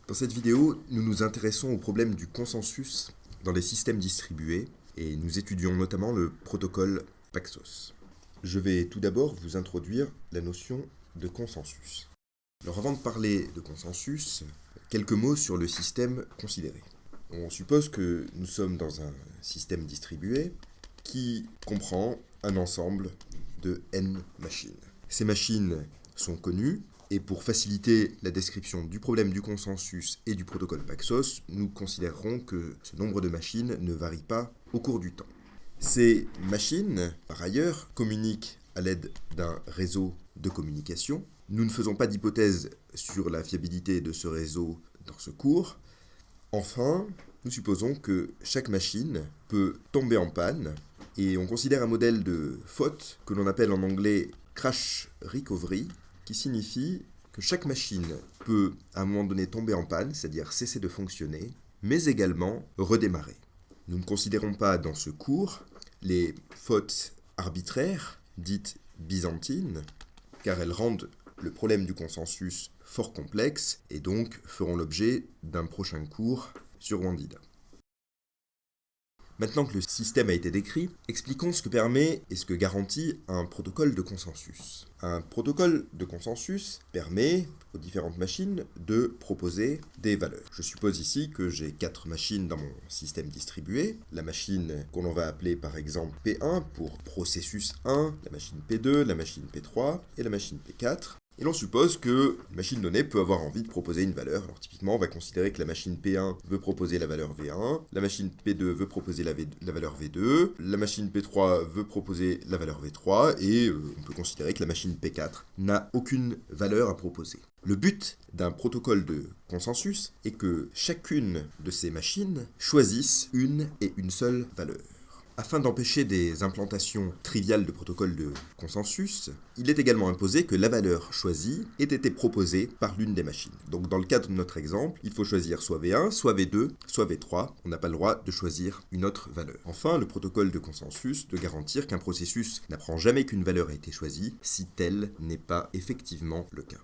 Dans cette vidéo, nous nous intéressons au problème du consensus dans les systèmes distribués et nous étudions notamment le protocole Paxos. Je vais tout d'abord vous introduire la notion de consensus. Alors avant de parler de consensus, quelques mots sur le système considéré. On suppose que nous sommes dans un système distribué qui comprend un ensemble de n machines. Ces machines sont connues. Et pour faciliter la description du problème du consensus et du protocole Paxos, nous considérerons que ce nombre de machines ne varie pas au cours du temps. Ces machines, par ailleurs, communiquent à l'aide d'un réseau de communication. Nous ne faisons pas d'hypothèse sur la fiabilité de ce réseau dans ce cours. Enfin, nous supposons que chaque machine peut tomber en panne et on considère un modèle de faute que l'on appelle en anglais crash recovery, qui signifie que chaque machine peut à un moment donné tomber en panne, c'est-à-dire cesser de fonctionner, mais également redémarrer. Nous ne considérons pas dans ce cours les fautes arbitraires, dites byzantines, car elles rendent le problème du consensus fort complexe et donc feront l'objet d'un prochain cours sur Wandida. Maintenant que le système a été décrit, expliquons ce que permet et ce que garantit un protocole de consensus. Un protocole de consensus permet aux différentes machines de proposer des valeurs. Je suppose ici que j'ai 4 machines dans mon système distribué. La machine qu'on va appeler par exemple P1 pour processus 1, la machine P2, la machine P3 et la machine P4. Et l'on suppose que une machine donnée peut avoir envie de proposer une valeur. Alors typiquement, on va considérer que la machine P1 veut proposer la valeur V1, la machine P2 veut proposer la valeur V2, la machine P3 veut proposer la valeur V3, et on peut considérer que la machine P4 n'a aucune valeur à proposer. Le but d'un protocole de consensus est que chacune de ces machines choisisse une et une seule valeur. Afin d'empêcher des implantations triviales de protocoles de consensus, il est également imposé que la valeur choisie ait été proposée par l'une des machines. Donc dans le cadre de notre exemple, il faut choisir soit V1, soit V2, soit V3. On n'a pas le droit de choisir une autre valeur. Enfin, le protocole de consensus doit garantir qu'un processus n'apprend jamais qu'une valeur a été choisie si tel n'est pas effectivement le cas.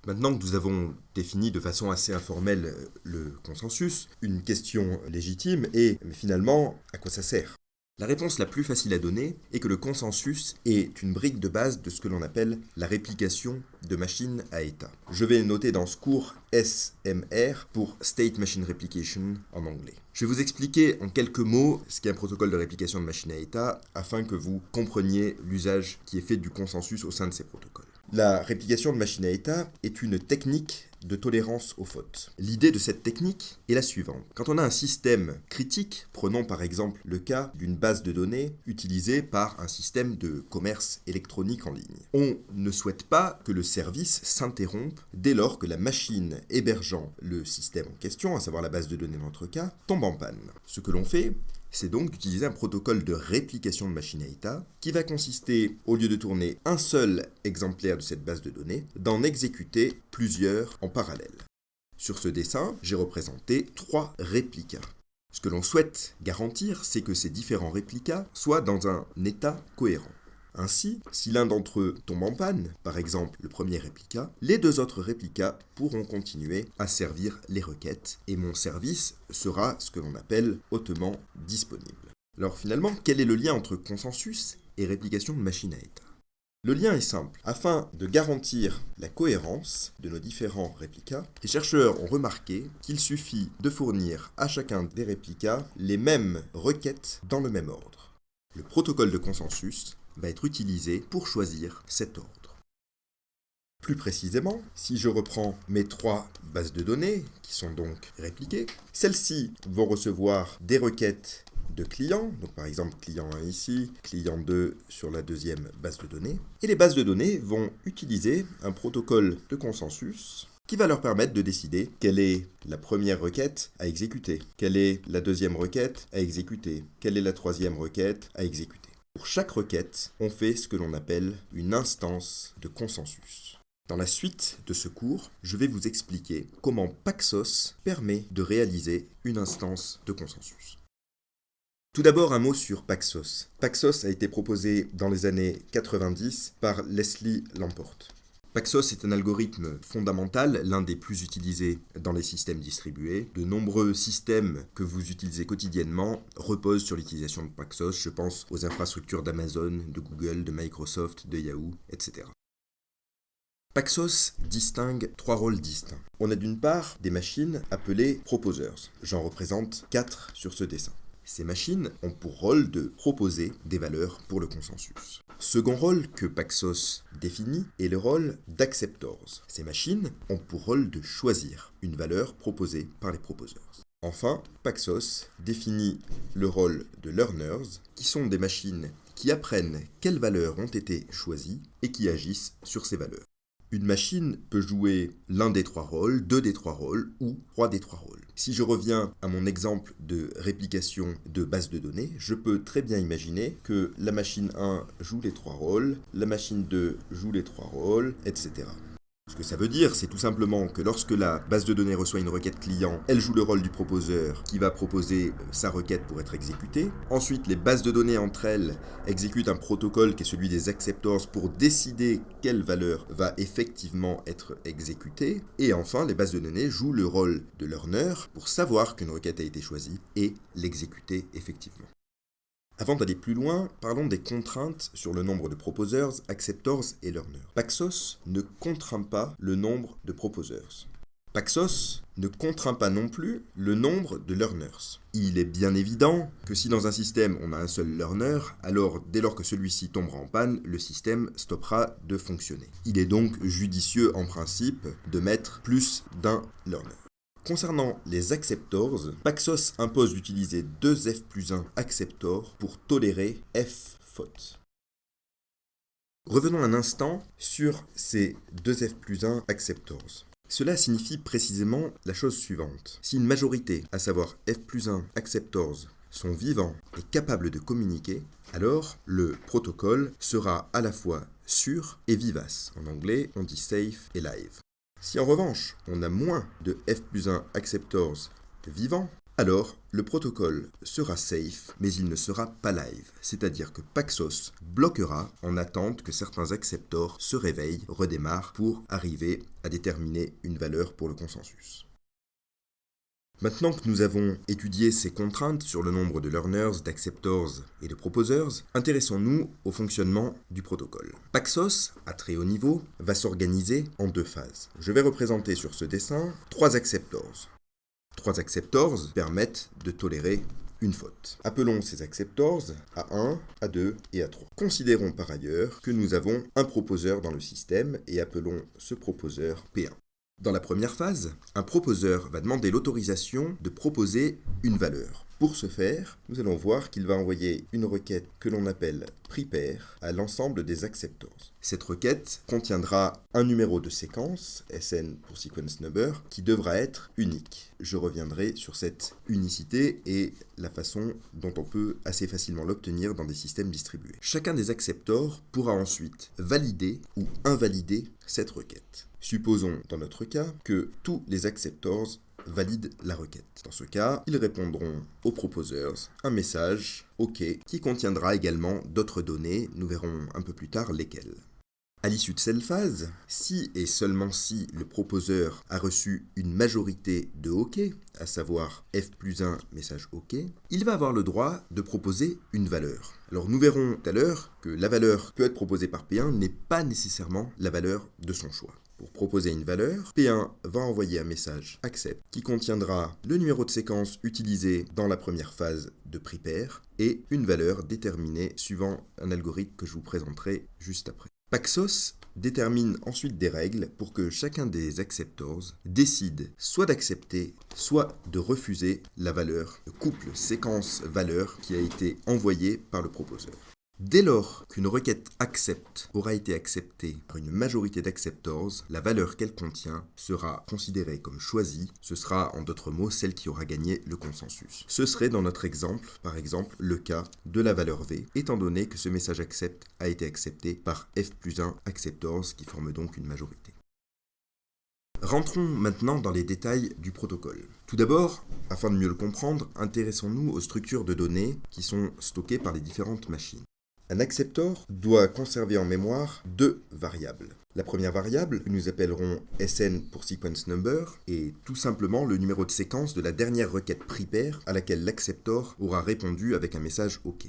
Maintenant que nous avons défini de façon assez informelle le consensus, une question légitime est, mais finalement, à quoi ça sert ? La réponse la plus facile à donner est que le consensus est une brique de base de ce que l'on appelle la réplication de machine à état. Je vais noter dans ce cours SMR pour State Machine Replication en anglais. Je vais vous expliquer en quelques mots ce qu'est un protocole de réplication de machine à état afin que vous compreniez l'usage qui est fait du consensus au sein de ces protocoles. La réplication de machine à état est une technique de tolérance aux fautes. L'idée de cette technique est la suivante. Quand on a un système critique, prenons par exemple le cas d'une base de données utilisée par un système de commerce électronique en ligne. On ne souhaite pas que le service s'interrompe dès lors que la machine hébergeant le système en question, à savoir la base de données dans notre cas, tombe en panne. Ce que l'on fait, c'est donc d'utiliser un protocole de réplication de machine à état qui va consister, au lieu de tourner un seul exemplaire de cette base de données, d'en exécuter plusieurs en parallèle. Sur ce dessin, j'ai représenté 3 réplicas. Ce que l'on souhaite garantir, c'est que ces différents réplicas soient dans un état cohérent. Ainsi, si l'un d'entre eux tombe en panne, par exemple le premier réplica, les 2 autres réplicas pourront continuer à servir les requêtes et mon service sera ce que l'on appelle hautement disponible. Alors finalement, quel est le lien entre consensus et réplication de machine à état ? Le lien est simple. Afin de garantir la cohérence de nos différents réplicas, les chercheurs ont remarqué qu'il suffit de fournir à chacun des réplicas les mêmes requêtes dans le même ordre. Le protocole de consensus va être utilisé pour choisir cet ordre. Plus précisément, si je reprends mes 3 bases de données, qui sont donc répliquées, celles-ci vont recevoir des requêtes de clients, donc par exemple client 1 ici, client 2 sur la deuxième base de données, et les bases de données vont utiliser un protocole de consensus qui va leur permettre de décider quelle est la première requête à exécuter, quelle est la deuxième requête à exécuter, quelle est la troisième requête à exécuter. Pour chaque requête, on fait ce que l'on appelle une instance de consensus. Dans la suite de ce cours, je vais vous expliquer comment Paxos permet de réaliser une instance de consensus. Tout d'abord, un mot sur Paxos. Paxos a été proposé dans les années 90 par Leslie Lamport. Paxos est un algorithme fondamental, l'un des plus utilisés dans les systèmes distribués. De nombreux systèmes que vous utilisez quotidiennement reposent sur l'utilisation de Paxos. Je pense aux infrastructures d'Amazon, de Google, de Microsoft, de Yahoo, etc. Paxos distingue 3 rôles distincts. On a d'une part des machines appelées proposers. J'en représente 4 sur ce dessin. Ces machines ont pour rôle de proposer des valeurs pour le consensus. Second rôle que Paxos définit est le rôle d'acceptors. Ces machines ont pour rôle de choisir une valeur proposée par les proposers. Enfin, Paxos définit le rôle de learners, qui sont des machines qui apprennent quelles valeurs ont été choisies et qui agissent sur ces valeurs. Une machine peut jouer l'un des 3 rôles, 2 des 3 rôles ou 3 des 3 rôles. Si je reviens à mon exemple de réplication de base de données, je peux très bien imaginer que la machine 1 joue les 3 rôles, la machine 2 joue les 3 rôles, etc. Ce que ça veut dire, c'est tout simplement que lorsque la base de données reçoit une requête client, elle joue le rôle du proposeur qui va proposer sa requête pour être exécutée. Ensuite, les bases de données entre elles exécutent un protocole qui est celui des acceptors pour décider quelle valeur va effectivement être exécutée. Et enfin, les bases de données jouent le rôle de learner pour savoir qu'une requête a été choisie et l'exécuter effectivement. Avant d'aller plus loin, parlons des contraintes sur le nombre de proposers, acceptors et learners. Paxos ne contraint pas le nombre de proposers. Paxos ne contraint pas non plus le nombre de learners. Il est bien évident que si dans un système on a un seul learner, alors dès lors que celui-ci tombera en panne, le système stoppera de fonctionner. Il est donc judicieux en principe de mettre plus d'un learner. Concernant les acceptors, Paxos impose d'utiliser 2f plus 1 acceptor pour tolérer f faute. Revenons un instant sur ces 2f plus 1 acceptors. Cela signifie précisément la chose suivante. Si une majorité, à savoir f plus 1 acceptors, sont vivants et capables de communiquer, alors le protocole sera à la fois sûr et vivace. En anglais, on dit safe et live. Si en revanche, on a moins de f plus 1 acceptors vivants, alors le protocole sera safe, mais il ne sera pas live. C'est-à-dire que Paxos bloquera en attente que certains acceptors se réveillent, redémarrent pour arriver à déterminer une valeur pour le consensus. Maintenant que nous avons étudié ces contraintes sur le nombre de learners, d'acceptors et de proposers, intéressons-nous au fonctionnement du protocole. Paxos, à très haut niveau, va s'organiser en 2 phases. Je vais représenter sur ce dessin 3 acceptors. 3 acceptors permettent de tolérer une faute. Appelons ces acceptors A1, A2 et A3. Considérons par ailleurs que nous avons un proposeur dans le système et appelons ce proposeur P1. Dans la première phase, un proposeur va demander l'autorisation de proposer une valeur. Pour ce faire, nous allons voir qu'il va envoyer une requête que l'on appelle prepare à l'ensemble des acceptors. Cette requête contiendra un numéro de séquence, SN pour sequence number, qui devra être unique. Je reviendrai sur cette unicité et la façon dont on peut assez facilement l'obtenir dans des systèmes distribués. Chacun des acceptors pourra ensuite valider ou invalider cette requête. Supposons dans notre cas que tous les acceptors valident la requête. Dans ce cas, ils répondront aux proposers un message OK qui contiendra également d'autres données, nous verrons un peu plus tard lesquelles. À l'issue de cette phase, si et seulement si le proposeur a reçu une majorité de OK, à savoir f plus 1 message OK, il va avoir le droit de proposer une valeur. Alors nous verrons tout à l'heure que la valeur peut être proposée par P1 n'est pas nécessairement la valeur de son choix. Pour proposer une valeur, P1 va envoyer un message accept qui contiendra le numéro de séquence utilisé dans la première phase de prepare et une valeur déterminée suivant un algorithme que je vous présenterai juste après. Paxos détermine ensuite des règles pour que chacun des acceptors décide soit d'accepter, soit de refuser la valeur, le couple séquence-valeur qui a été envoyé par le proposeur. Dès lors qu'une requête accept aura été acceptée par une majorité d'acceptors, la valeur qu'elle contient sera considérée comme choisie. Ce sera en d'autres mots celle qui aura gagné le consensus. Ce serait dans notre exemple, par exemple, le cas de la valeur V, étant donné que ce message accept a été accepté par f plus 1 acceptors qui forme donc une majorité. Rentrons maintenant dans les détails du protocole. Tout d'abord, afin de mieux le comprendre, intéressons-nous aux structures de données qui sont stockées par les différentes machines. Un acceptor doit conserver en mémoire 2 variables. La première variable, que nous appellerons SN pour sequence number, est tout simplement le numéro de séquence de la dernière requête prepare à laquelle l'acceptor aura répondu avec un message OK.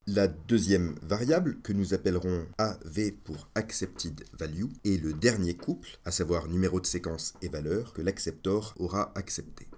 La deuxième variable, que nous appellerons AV pour accepted value, est le dernier couple, à savoir numéro de séquence et valeur, que l'acceptor aura accepté.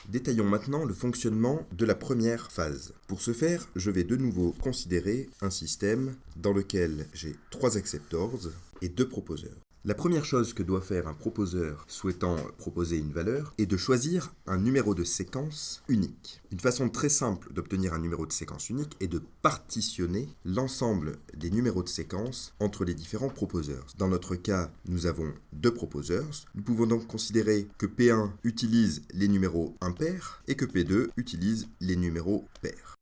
Détaillons maintenant le fonctionnement de la première phase. Pour ce faire, je vais de nouveau considérer un système dans lequel j'ai 3 acceptors et 2 proposeurs. La première chose que doit faire un proposeur souhaitant proposer une valeur est de choisir un numéro de séquence unique. Une façon très simple d'obtenir un numéro de séquence unique est de partitionner l'ensemble des numéros de séquence entre les différents proposeurs. Dans notre cas, nous avons 2 proposeurs. Nous pouvons donc considérer que P1 utilise les numéros impairs et que P2 utilise les numéros pairs.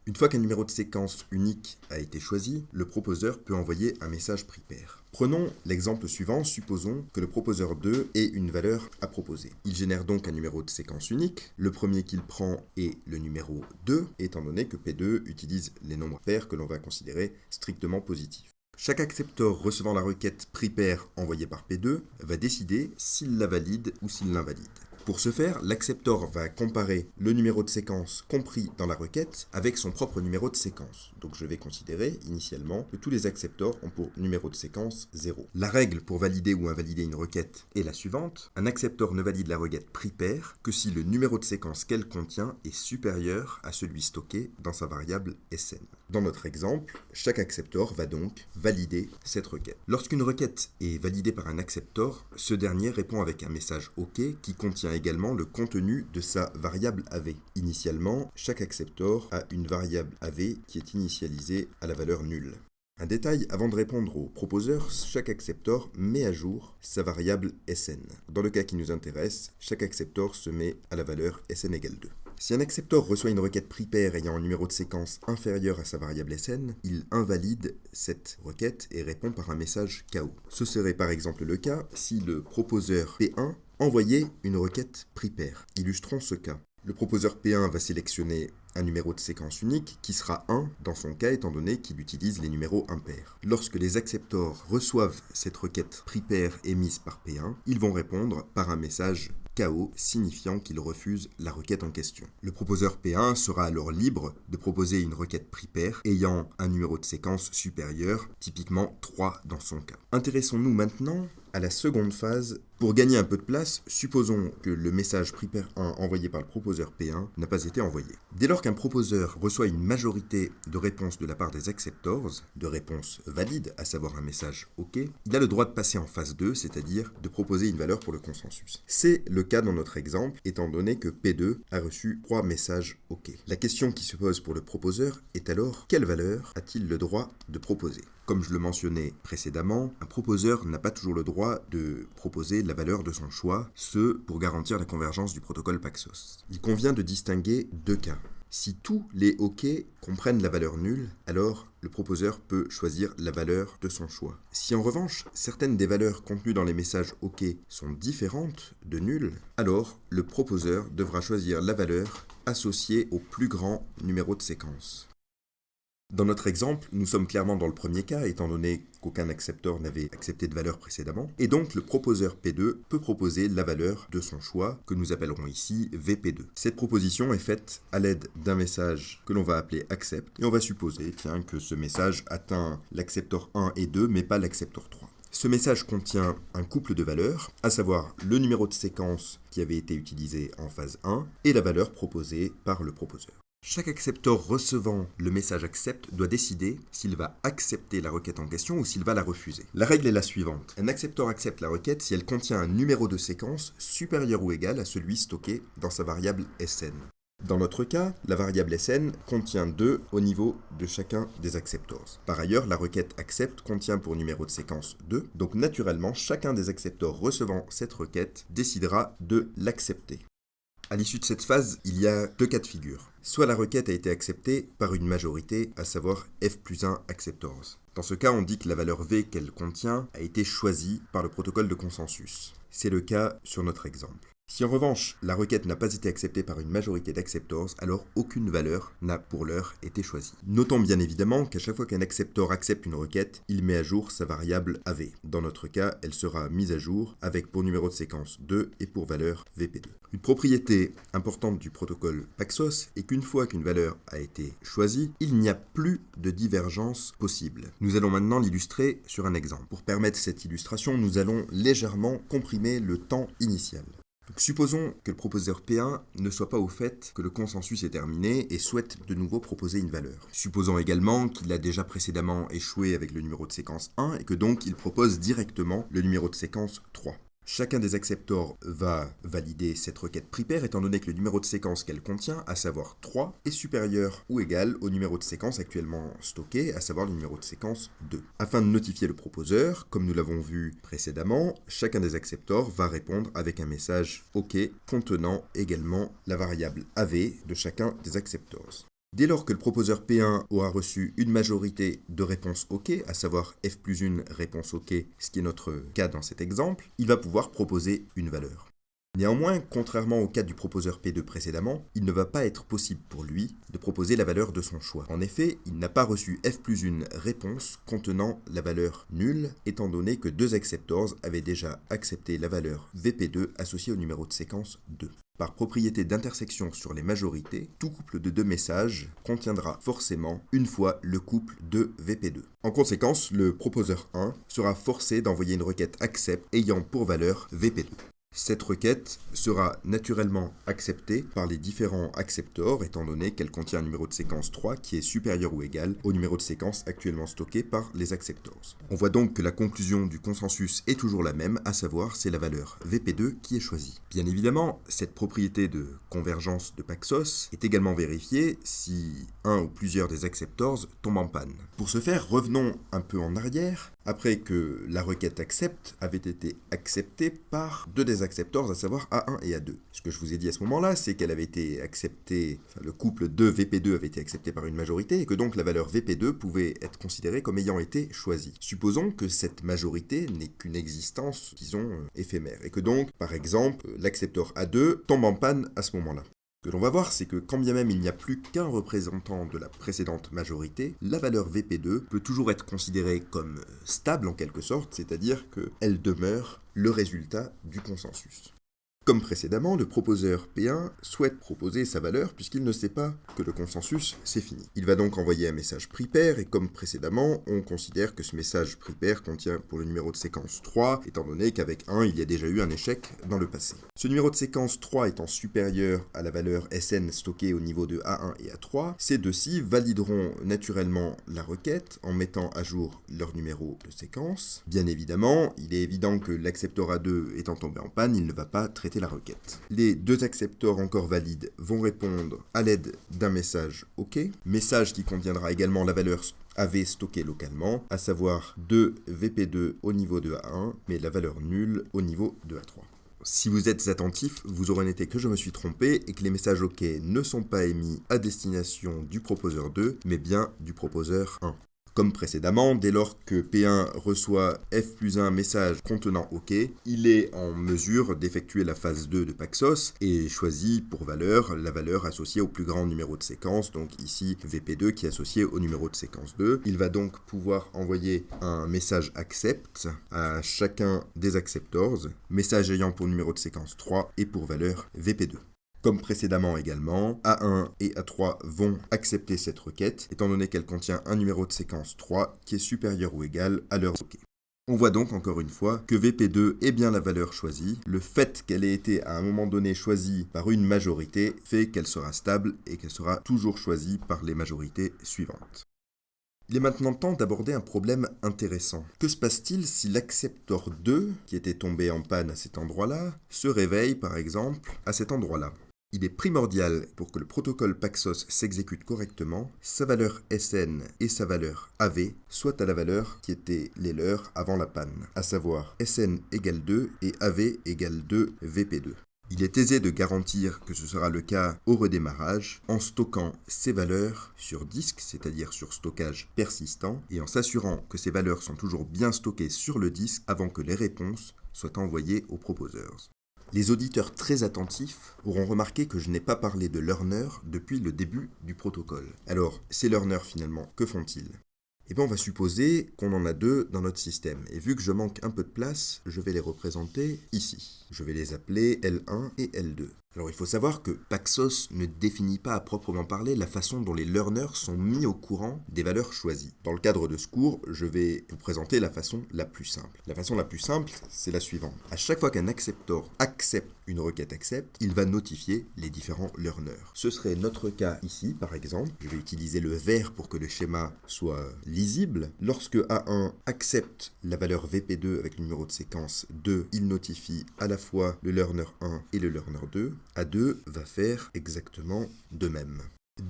Une fois qu'un numéro de séquence unique a été choisi, le proposeur peut envoyer un message prepare. Prenons l'exemple suivant, supposons que le proposeur 2 ait une valeur à proposer. Il génère donc un numéro de séquence unique. Le premier qu'il prend est le numéro 2, étant donné que P2 utilise les nombres pairs que l'on va considérer strictement positifs. Chaque acceptor recevant la requête prepare envoyée par P2 va décider s'il la valide ou s'il l'invalide. Pour ce faire, l'acceptor va comparer le numéro de séquence compris dans la requête avec son propre numéro de séquence. Donc je vais considérer initialement que tous les acceptors ont pour numéro de séquence 0. La règle pour valider ou invalider une requête est la suivante. Un acceptor ne valide la requête prepare que si le numéro de séquence qu'elle contient est supérieur à celui stocké dans sa variable SN. Dans notre exemple, chaque acceptor va donc valider cette requête. Lorsqu'une requête est validée par un acceptor, ce dernier répond avec un message OK qui contient également le contenu de sa variable AV. Initialement, chaque acceptor a une variable AV qui est initialisée à la valeur nulle. Un détail, avant de répondre au proposeur, chaque acceptor met à jour sa variable SN. Dans le cas qui nous intéresse, chaque acceptor se met à la valeur SN égale 2. Si un acceptor reçoit une requête prepare ayant un numéro de séquence inférieur à sa variable SN, il invalide cette requête et répond par un message KO. Ce serait par exemple le cas si le proposeur P1 envoyait une requête prepare. Illustrons ce cas. Le proposeur P1 va sélectionner un numéro de séquence unique qui sera 1 dans son cas étant donné qu'il utilise les numéros impairs. Lorsque les acceptors reçoivent cette requête prepare émise par P1, ils vont répondre par un message KO signifiant qu'ils refusent la requête en question. Le proposeur P1 sera alors libre de proposer une requête prepare ayant un numéro de séquence supérieur, typiquement 3 dans son cas. Intéressons-nous maintenant à la seconde phase. Pour gagner un peu de place, supposons que le message prepare 1 envoyé par le proposeur P1 n'a pas été envoyé. Dès lors qu'un proposeur reçoit une majorité de réponses de la part des acceptors, de réponses valides, à savoir un message OK, il a le droit de passer en phase 2, c'est-à-dire de proposer une valeur pour le consensus. C'est le cas dans notre exemple, étant donné que P2 a reçu 3 messages OK. La question qui se pose pour le proposeur est alors, quelle valeur a-t-il le droit de proposer ? Comme je le mentionnais précédemment, un proposeur n'a pas toujours le droit de proposer la valeur de son choix, ce pour garantir la convergence du protocole Paxos. Il convient de distinguer 2 cas. Si tous les OK comprennent la valeur nulle, alors le proposeur peut choisir la valeur de son choix. Si en revanche, certaines des valeurs contenues dans les messages OK sont différentes de null, alors le proposeur devra choisir la valeur associée au plus grand numéro de séquence. Dans notre exemple, nous sommes clairement dans le premier cas, étant donné qu'aucun accepteur n'avait accepté de valeur précédemment, et donc le proposeur P2 peut proposer la valeur de son choix, que nous appellerons ici VP2. Cette proposition est faite à l'aide d'un message que l'on va appeler accept, et on va supposer que ce message atteint l'accepteur 1 et 2, mais pas l'accepteur 3. Ce message contient un couple de valeurs, à savoir le numéro de séquence qui avait été utilisé en phase 1, et la valeur proposée par le proposeur. Chaque acceptor recevant le message accept doit décider s'il va accepter la requête en question ou s'il va la refuser. La règle est la suivante. Un acceptor accepte la requête si elle contient un numéro de séquence supérieur ou égal à celui stocké dans sa variable SN. Dans notre cas, la variable SN contient 2 au niveau de chacun des acceptors. Par ailleurs, la requête accept contient pour numéro de séquence 2, donc naturellement, chacun des acceptors recevant cette requête décidera de l'accepter. À l'issue de cette phase, il y a 2 cas de figure. Soit la requête a été acceptée par une majorité, à savoir f+1 acceptors. Dans ce cas, on dit que la valeur v qu'elle contient a été choisie par le protocole de consensus. C'est le cas sur notre exemple. Si en revanche, la requête n'a pas été acceptée par une majorité d'acceptors, alors aucune valeur n'a pour l'heure été choisie. Notons bien évidemment qu'à chaque fois qu'un acceptor accepte une requête, il met à jour sa variable AV. Dans notre cas, elle sera mise à jour avec pour numéro de séquence 2 et pour valeur VP2. Une propriété importante du protocole Paxos est qu'une fois qu'une valeur a été choisie, il n'y a plus de divergence possible. Nous allons maintenant l'illustrer sur un exemple. Pour permettre cette illustration, nous allons légèrement comprimer le temps initial. Donc, supposons que le proposeur P1 ne soit pas au fait que le consensus est terminé et souhaite de nouveau proposer une valeur. Supposons également qu'il a déjà précédemment échoué avec le numéro de séquence 1 et que donc il propose directement le numéro de séquence 3. Chacun des acceptors va valider cette requête prepare étant donné que le numéro de séquence qu'elle contient, à savoir 3, est supérieur ou égal au numéro de séquence actuellement stocké, à savoir le numéro de séquence 2. Afin de notifier le proposeur, comme nous l'avons vu précédemment, chacun des acceptors va répondre avec un message OK contenant également la variable AV de chacun des acceptors. Dès lors que le proposeur P1 aura reçu une majorité de réponses OK, à savoir F plus 1 réponse OK, ce qui est notre cas dans cet exemple, il va pouvoir proposer une valeur. Néanmoins, contrairement au cas du proposeur P2 précédemment, il ne va pas être possible pour lui de proposer la valeur de son choix. En effet, il n'a pas reçu F plus 1 réponse contenant la valeur nulle, étant donné que deux acceptors avaient déjà accepté la valeur VP2 associée au numéro de séquence 2. Par propriété d'intersection sur les majorités, tout couple de deux messages contiendra forcément une fois le couple de VP2. En conséquence, le proposeur 1 sera forcé d'envoyer une requête accept ayant pour valeur VP2. Cette requête sera naturellement acceptée par les différents acceptors étant donné qu'elle contient un numéro de séquence 3 qui est supérieur ou égal au numéro de séquence actuellement stocké par les acceptors. On voit donc que la conclusion du consensus est toujours la même, à savoir c'est la valeur VP2 qui est choisie. Bien évidemment, cette propriété de convergence de Paxos est également vérifiée si un ou plusieurs des acceptors tombent en panne. Pour ce faire, revenons un peu en arrière. Après que la requête accept avait été acceptée par deux des acceptors, à savoir A1 et A2. Ce que je vous ai dit à ce moment-là, c'est qu'elle avait été acceptée, le couple de VP2 avait été accepté par une majorité et que donc la valeur VP2 pouvait être considérée comme ayant été choisie. Supposons que cette majorité n'est qu'une existence, disons, éphémère et que donc, par exemple, l'accepteur A2 tombe en panne à ce moment-là. Ce que l'on va voir, c'est que quand bien même il n'y a plus qu'un représentant de la précédente majorité, la valeur VP2 peut toujours être considérée comme stable en quelque sorte, c'est-à-dire qu'elle demeure le résultat du consensus. Comme précédemment, le proposeur P1 souhaite proposer sa valeur puisqu'il ne sait pas que le consensus c'est fini. Il va donc envoyer un message prepare et comme précédemment, on considère que ce message prepare contient pour le numéro de séquence 3 étant donné qu'avec 1, il y a déjà eu un échec dans le passé. Ce numéro de séquence 3 étant supérieur à la valeur SN stockée au niveau de A1 et A3, ces deux-ci valideront naturellement la requête en mettant à jour leur numéro de séquence. Bien évidemment, il est évident que l'accepteur A2 étant tombé en panne, il ne va pas traiter la requête. Les deux accepteurs encore valides vont répondre à l'aide d'un message OK, message qui contiendra également la valeur AV stockée localement, à savoir 2 VP2 au niveau de A1, mais la valeur nulle au niveau de A3. Si vous êtes attentif, vous aurez noté que je me suis trompé et que les messages OK ne sont pas émis à destination du proposeur 2, mais bien du proposeur 1. Comme précédemment, dès lors que P1 reçoit F plus 1 message contenant OK, il est en mesure d'effectuer la phase 2 de Paxos et choisit pour valeur la valeur associée au plus grand numéro de séquence, donc ici VP2 qui est associé au numéro de séquence 2. Il va donc pouvoir envoyer un message accept à chacun des acceptors, message ayant pour numéro de séquence 3 et pour valeur VP2. Comme précédemment également, A1 et A3 vont accepter cette requête, étant donné qu'elle contient un numéro de séquence 3 qui est supérieur ou égal à leur OK. On voit donc encore une fois que VP2 est bien la valeur choisie. Le fait qu'elle ait été à un moment donné choisie par une majorité fait qu'elle sera stable et qu'elle sera toujours choisie par les majorités suivantes. Il est maintenant temps d'aborder un problème intéressant. Que se passe-t-il si l'accepteur 2, qui était tombé en panne à cet endroit-là, se réveille par exemple à cet endroit-là ? Il est primordial pour que le protocole Paxos s'exécute correctement, sa valeur SN et sa valeur AV soient à la valeur qui était les leurs avant la panne, à savoir SN égale 2 et AV égale 2 VP2. Il est aisé de garantir que ce sera le cas au redémarrage en stockant ces valeurs sur disque, c'est-à-dire sur stockage persistant, et en s'assurant que ces valeurs sont toujours bien stockées sur le disque avant que les réponses soient envoyées aux proposeurs. Les auditeurs très attentifs auront remarqué que je n'ai pas parlé de learner depuis le début du protocole. Alors, ces learners finalement, que font-ils ? Eh bien, on va supposer qu'on en a deux dans notre système. Et vu que je manque un peu de place, je vais les représenter ici. Je vais les appeler L1 et L2. Alors il faut savoir que Paxos ne définit pas à proprement parler la façon dont les learners sont mis au courant des valeurs choisies. Dans le cadre de ce cours, je vais vous présenter la façon la plus simple. La façon la plus simple, c'est la suivante. À chaque fois qu'un acceptor accepte une requête accept, il va notifier les différents learners. Ce serait notre cas ici, par exemple. Je vais utiliser le vert pour que le schéma soit lisible. Lorsque A1 accepte la valeur VP2 avec le numéro de séquence 2, il notifie à la fois le learner 1 et le learner 2. A2 va faire exactement de même.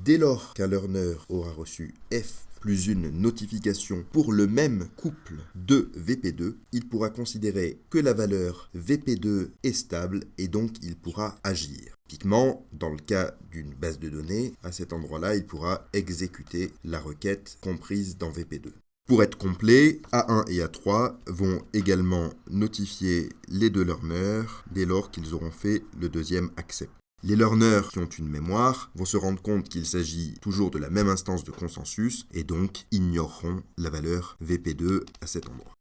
Dès lors qu'un learner aura reçu F plus une notification pour le même couple de VP2, il pourra considérer que la valeur VP2 est stable et donc il pourra agir. Typiquement, dans le cas d'une base de données, à cet endroit-là, il pourra exécuter la requête comprise dans VP2. Pour être complet, A1 et A3 vont également notifier les deux learners dès lors qu'ils auront fait le deuxième accept. Les learners qui ont une mémoire vont se rendre compte qu'il s'agit toujours de la même instance de consensus et donc ignoreront la valeur VP2 à cet endroit.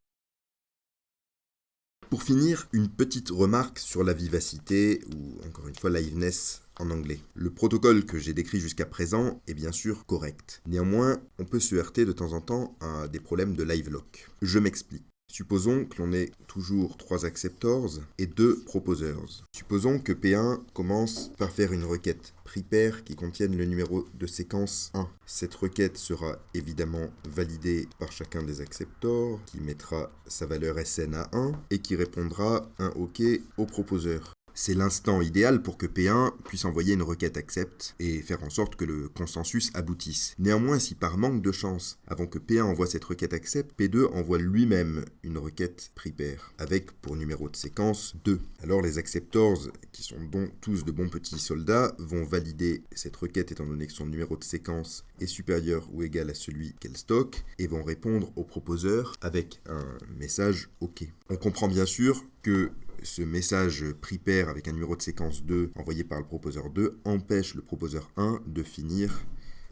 Pour finir, une petite remarque sur la vivacité ou encore une fois liveness en anglais. Le protocole que j'ai décrit jusqu'à présent est bien sûr correct. Néanmoins, on peut se heurter de temps en temps à des problèmes de live lock. Je m'explique. Supposons que l'on ait toujours 3 acceptors et 2 proposers. Supposons que P1 commence par faire une requête prepare qui contienne le numéro de séquence 1. Cette requête sera évidemment validée par chacun des acceptors qui mettra sa valeur SN à 1 et qui répondra un OK au proposer. C'est l'instant idéal pour que P1 puisse envoyer une requête accept et faire en sorte que le consensus aboutisse. Néanmoins, si par manque de chance, avant que P1 envoie cette requête accept, P2 envoie lui-même une requête prepare, avec pour numéro de séquence 2. Alors les acceptors, qui sont tous de bons petits soldats, vont valider cette requête étant donné que son numéro de séquence est supérieur ou égal à celui qu'elle stocke, et vont répondre au proposeur avec un message OK. On comprend bien sûr que ce message prepare avec un numéro de séquence 2 envoyé par le proposeur 2 empêche le proposeur 1 de finir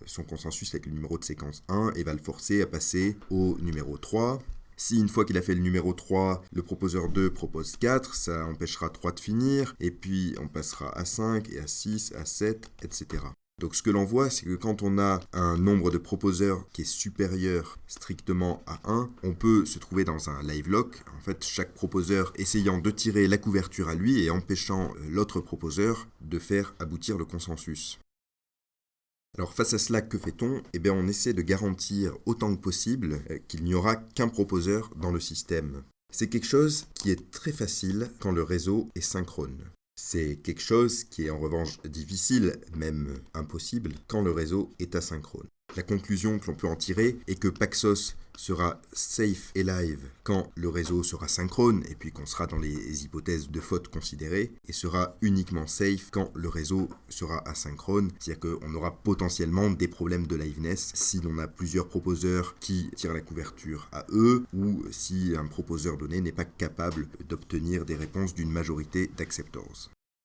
son consensus avec le numéro de séquence 1 et va le forcer à passer au numéro 3. Si une fois qu'il a fait le numéro 3, le proposeur 2 propose 4, ça empêchera 3 de finir, et puis on passera à 5, et à 6, à 7, etc. Donc ce que l'on voit, c'est que quand on a un nombre de proposeurs qui est supérieur strictement à 1, on peut se trouver dans un live lock. En fait, chaque proposeur essayant de tirer la couverture à lui et empêchant l'autre proposeur de faire aboutir le consensus. Alors face à cela, que fait-on ? Eh bien on essaie de garantir autant que possible qu'il n'y aura qu'un proposeur dans le système. C'est quelque chose qui est très facile quand le réseau est synchrone. C'est quelque chose qui est en revanche difficile, même impossible, quand le réseau est asynchrone. La conclusion que l'on peut en tirer est que Paxos sera safe et live quand le réseau sera synchrone, et puis qu'on sera dans les hypothèses de faute considérées, et sera uniquement safe quand le réseau sera asynchrone, c'est-à-dire qu'on aura potentiellement des problèmes de liveness si l'on a plusieurs proposeurs qui tirent la couverture à eux, ou si un proposeur donné n'est pas capable d'obtenir des réponses d'une majorité d'acceptors.